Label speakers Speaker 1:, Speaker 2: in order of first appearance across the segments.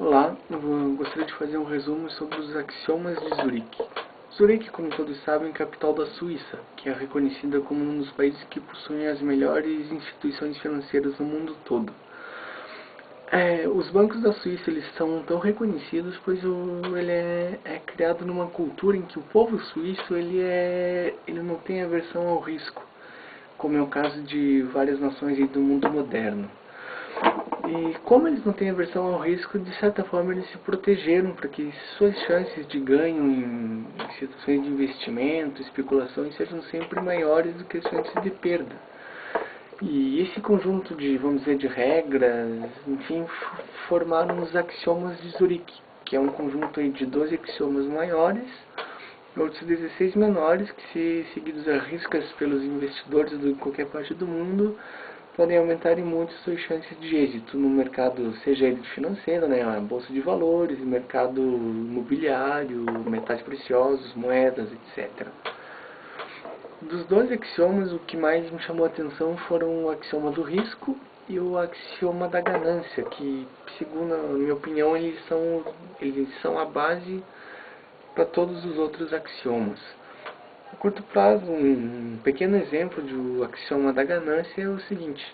Speaker 1: Olá, eu gostaria de fazer um resumo sobre os axiomas de Zurique. Zurique, como todos sabem, é a capital da Suíça, que é reconhecida como um dos países que possuem as melhores instituições financeiras no mundo todo. Os bancos da Suíça eles são tão reconhecidos pois ele é criado numa cultura em que o povo suíço ele não tem aversão ao risco, como é o caso de várias nações do mundo moderno. E como eles não têm aversão ao risco, de certa forma eles se protegeram para que suas chances de ganho em situações de investimento, especulações, sejam sempre maiores do que as chances de perda. E esse conjunto de, vamos dizer, de regras, enfim, formaram os axiomas de Zurique, que é um conjunto aí de 12 axiomas maiores e outros 16 menores, que se seguidos a riscas pelos investidores de qualquer parte do mundo, podem aumentar em muito suas chances de êxito no mercado, seja ele financeiro, né, a bolsa de valores, mercado imobiliário, metais preciosos, moedas, etc. Dos 12 axiomas, o que mais me chamou a atenção foram o axioma do risco e o axioma da ganância, que, segundo a minha opinião, eles são a base para todos os outros axiomas. A curto prazo, um pequeno exemplo do axioma da ganância é o seguinte: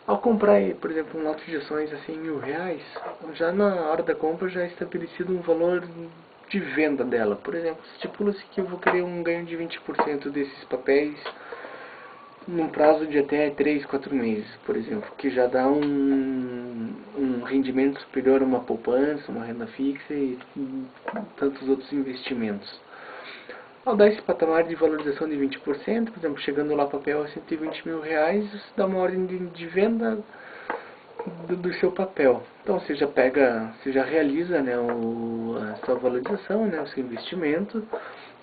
Speaker 1: ao comprar, por exemplo, um lote de ações a R$100.000, já na hora da compra já é estabelecido um valor de venda dela. Por exemplo, estipula-se que eu vou querer um ganho de 20% desses papéis num prazo de até 3, 4 meses, por exemplo, que já dá um rendimento superior a uma poupança, uma renda fixa e tantos outros investimentos. Ao dar esse patamar de valorização de 20%, por exemplo, chegando lá papel a R$120.000, você dá uma ordem de venda do seu papel. Então você já realiza, né, a sua valorização, né, o seu investimento,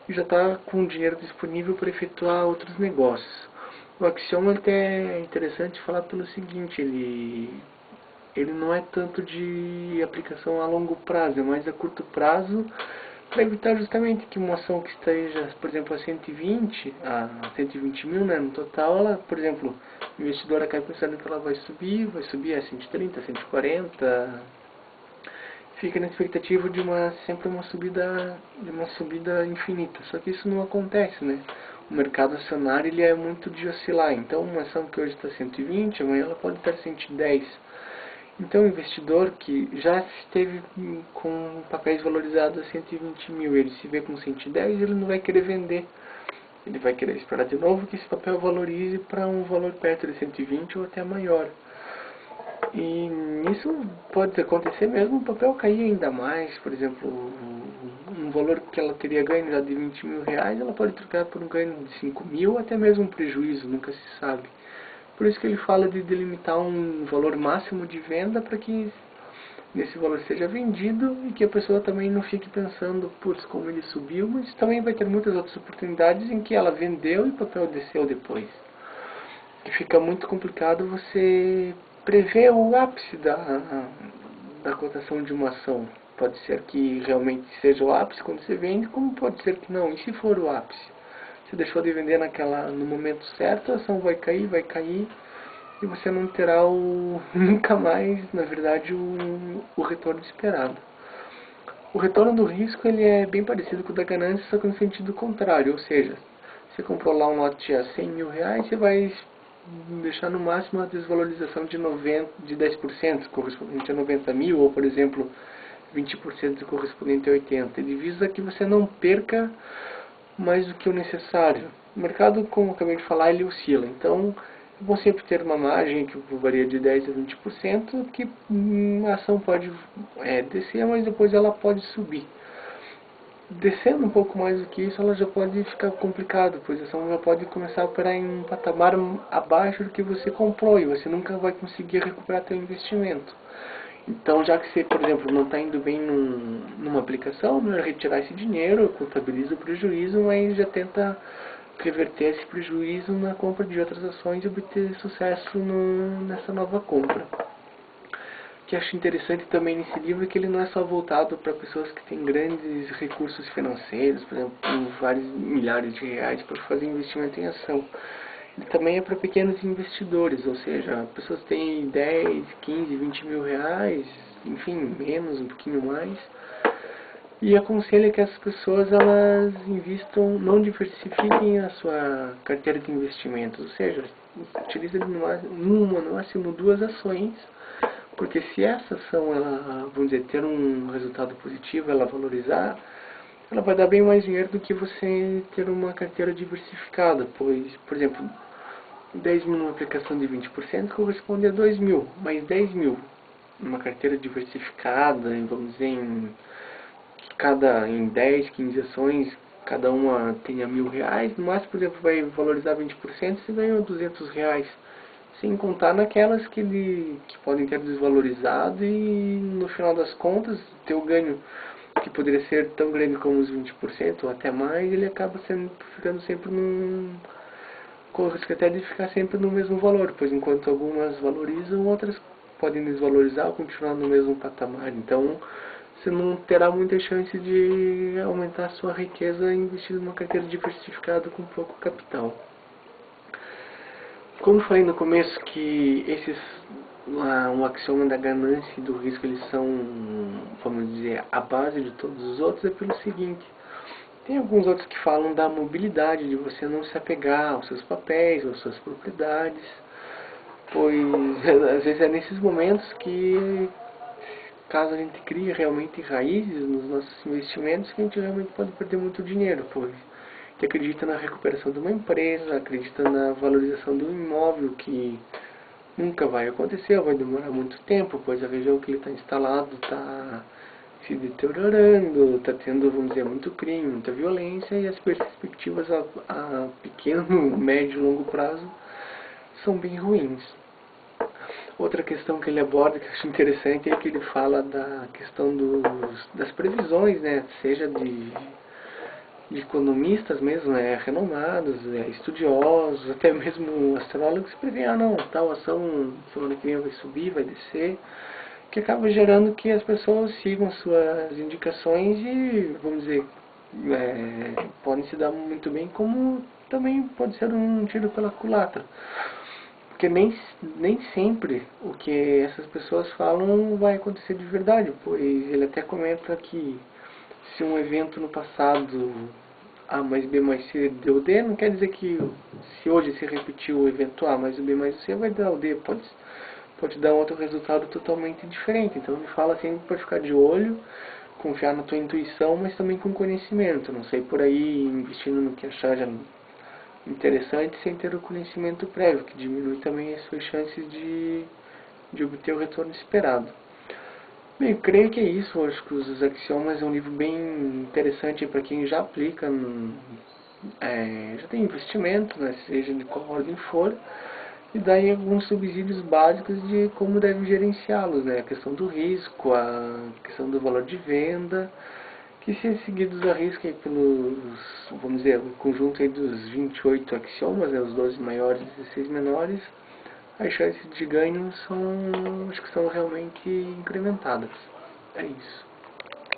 Speaker 1: e já está com o dinheiro disponível para efetuar outros negócios. O axioma até é interessante falar pelo seguinte: ele não é tanto de aplicação a longo prazo, é mais a curto prazo, para evitar justamente que uma ação que esteja, por exemplo, a 120 mil, né, no total, ela, por exemplo, o investidor acaba pensando que ela vai subir a 130, 140, fica na expectativa de sempre uma subida infinita. Só que isso não acontece, né? O mercado acionário ele é muito de oscilar. Então, uma ação que hoje está 120, amanhã ela pode estar 110. Então, o investidor que já esteve com papéis valorizados a 120 mil, ele se vê com 110, ele não vai querer vender. Ele vai querer esperar de novo que esse papel valorize para um valor perto de 120 ou até maior. E isso pode acontecer mesmo o papel cair ainda mais. Por exemplo, um valor que ela teria ganho já de R$20.000, ela pode trocar por um ganho de 5.000 ou até mesmo um prejuízo, nunca se sabe. Por isso que ele fala de delimitar um valor máximo de venda para que esse valor seja vendido e que a pessoa também não fique pensando, putz, como ele subiu, mas também vai ter muitas outras oportunidades em que ela vendeu e o papel desceu depois. E fica muito complicado você prever o ápice da cotação de uma ação. Pode ser que realmente seja o ápice quando você vende, como pode ser que não. E se for o ápice? Você deixou de vender no momento certo, a ação vai cair, e você não terá nunca mais, na verdade, o retorno esperado. O retorno do risco ele é bem parecido com o da ganância, só que no sentido contrário, ou seja, você comprou lá um lote a R$100.000, você vai deixar no máximo a desvalorização de 10%, correspondente a 90 mil, ou por exemplo, 20% correspondente a 80. Ele visa que você não perca mais do que o necessário. O mercado, como eu acabei de falar, ele oscila. Então, é bom sempre ter uma margem que varia de 10% a 20%, que a ação pode descer, mas depois ela pode subir. Descendo um pouco mais do que isso, ela já pode ficar complicado, pois a ação já pode começar a operar em um patamar abaixo do que você comprou, e você nunca vai conseguir recuperar seu investimento. Então, já que você, por exemplo, não está indo bem numa aplicação, melhor retirar esse dinheiro, contabiliza o prejuízo, mas já tenta reverter esse prejuízo na compra de outras ações e obter sucesso nessa nova compra. O que acho interessante também nesse livro é que ele não é só voltado para pessoas que têm grandes recursos financeiros, por exemplo, vários milhares de reais para fazer investimento em ação. ele também é para pequenos investidores, ou seja, pessoas têm 10, 15, 20 mil reais, enfim, menos, um pouquinho mais, e aconselha que as pessoas elas invistam, não diversifiquem a sua carteira de investimentos, ou seja, utilize no máximo duas ações, porque se essa ação, ela, vamos dizer, ter um resultado positivo, ela valorizar, ela vai dar bem mais dinheiro do que você ter uma carteira diversificada, pois, por exemplo, 10 mil numa aplicação de 20% corresponde a 2 mil, mais 10 mil numa carteira diversificada, vamos dizer, em 10, 15 ações, cada uma tenha R$ 1.000, no máximo, por exemplo, vai valorizar 20%, você ganha R$ 200, sem contar naquelas que podem ter desvalorizado e no final das contas, teu ganho, que poderia ser tão grande como os 20% ou até mais, ele acaba ficando sempre com o risco até de ficar sempre no mesmo valor, pois enquanto algumas valorizam, outras podem desvalorizar ou continuar no mesmo patamar. Então, você não terá muita chance de aumentar a sua riqueza investindo numa carteira diversificada com pouco capital. Como falei no começo que um axioma da ganância e do risco, eles são, vamos dizer, a base de todos os outros, é pelo seguinte: tem alguns outros que falam da mobilidade, de você não se apegar aos seus papéis, às suas propriedades, pois às vezes é nesses momentos que, caso a gente crie realmente raízes nos nossos investimentos, que a gente realmente pode perder muito dinheiro, pois que acredita na recuperação de uma empresa, acredita na valorização do imóvel, que nunca vai acontecer, vai demorar muito tempo, pois a região que ele está instalado está se deteriorando, está tendo, vamos dizer, muito crime, muita violência, e as perspectivas a pequeno, médio e longo prazo são bem ruins. Outra questão que ele aborda, que eu acho interessante, é que ele fala da questão das previsões, né, seja de economistas mesmo, renomados, estudiosos, até mesmo astrólogos que prevêem, não, tal ação semana que vem vai subir, vai descer, que acaba gerando que as pessoas sigam suas indicações e, vamos dizer, podem se dar muito bem, como também pode ser um tiro pela culatra. Porque nem sempre o que essas pessoas falam vai acontecer de verdade, pois ele até comenta que se um evento no passado A mais B mais C deu D, não quer dizer que se hoje se repetir o evento A mais B mais C vai dar o D, pode dar um outro resultado totalmente diferente. Então ele fala sempre para ficar de olho, confiar na tua intuição, mas também com conhecimento, não sair por aí investindo no que achar já interessante sem ter o conhecimento prévio, que diminui também as suas chances de obter o retorno esperado. Bem, eu creio que é isso. Eu acho que os Axiomas é um livro bem interessante para quem já aplica, já tem investimento, né, seja de qual ordem for, e daí alguns subsídios básicos de como deve gerenciá-los, né, a questão do risco, a questão do valor de venda, que se seguidos a risco aí pelos, vamos dizer, o conjunto aí dos 28 axiomas, né, os 12 maiores e 16 menores, as chances de ganho acho que são realmente incrementadas. É isso.